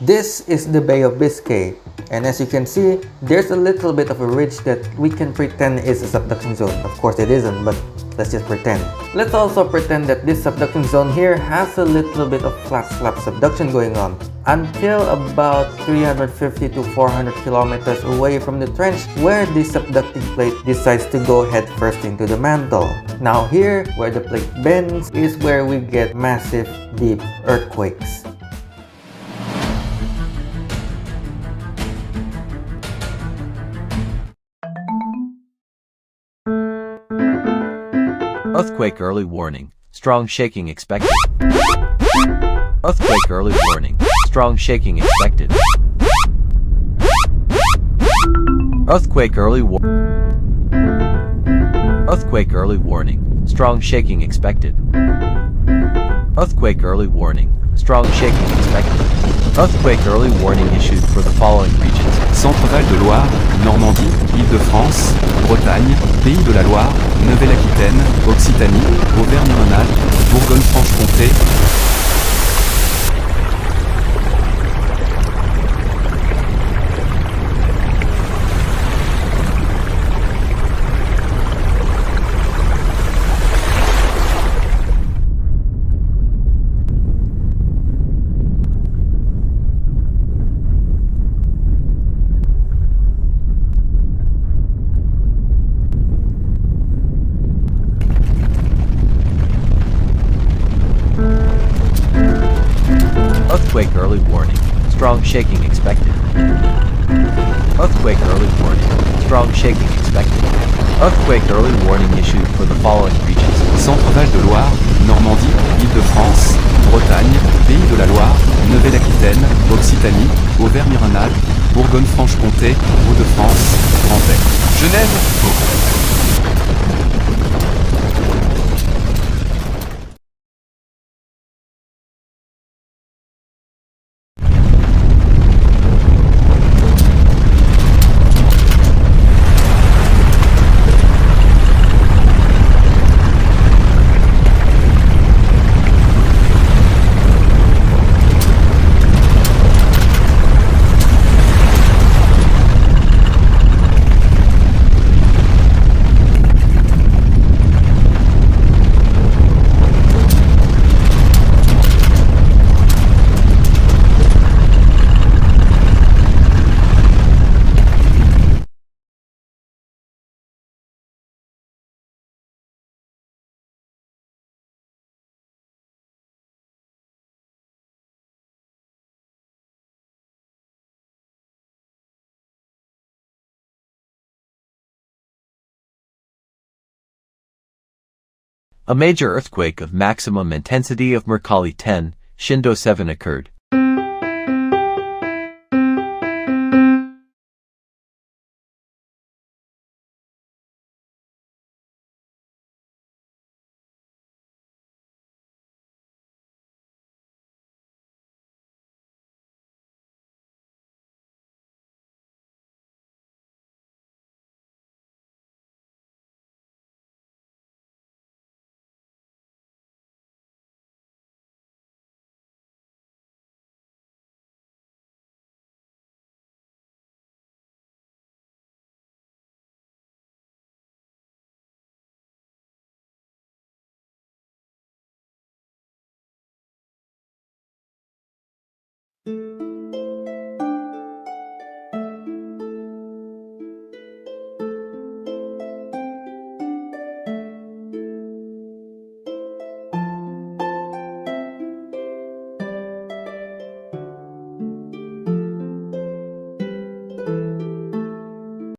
This is the Bay of Biscay, and as you can see, there's a little bit of a ridge that we can pretend is a subduction zone. Of course it isn't, but let's just pretend. Let's also pretend that this subduction zone here has a little bit of flat slab subduction going on until about 350 to 400 kilometers away from the trench where the subducting plate decides to go head first into the mantle. Now here, where the plate bends, is where we get massive deep earthquakes. Earthquake early warning. Strong shaking expected. Earthquake early warning. Strong shaking expected. Earthquake early Earthquake early warning. Strong shaking expected. Earthquake early warning. Strong shaking expected. Earthquake early warning issued for the following regions: Centre-Val de Loire, Normandie, Île-de-France, Bretagne, Pays de la Loire, Nouvelle-Aquitaine, Occitanie, Auvergne-Rhône-Alpes, Bourgogne-Franche-Comté. Earthquake early warning. Strong shaking expected. Earthquake early warning. Strong shaking expected. Earthquake early warning issued for the following regions: Centre-Val de Loire, Normandie, Île-de-France, Bretagne, Pays de la Loire, Nouvelle-Aquitaine, Occitanie, Auvergne-Rhône-Alpes, Bourgogne-Franche-Comté, Hauts-de-France, Grand Est. Genève, A major earthquake of maximum intensity of Mercalli 10, Shindo 7 occurred.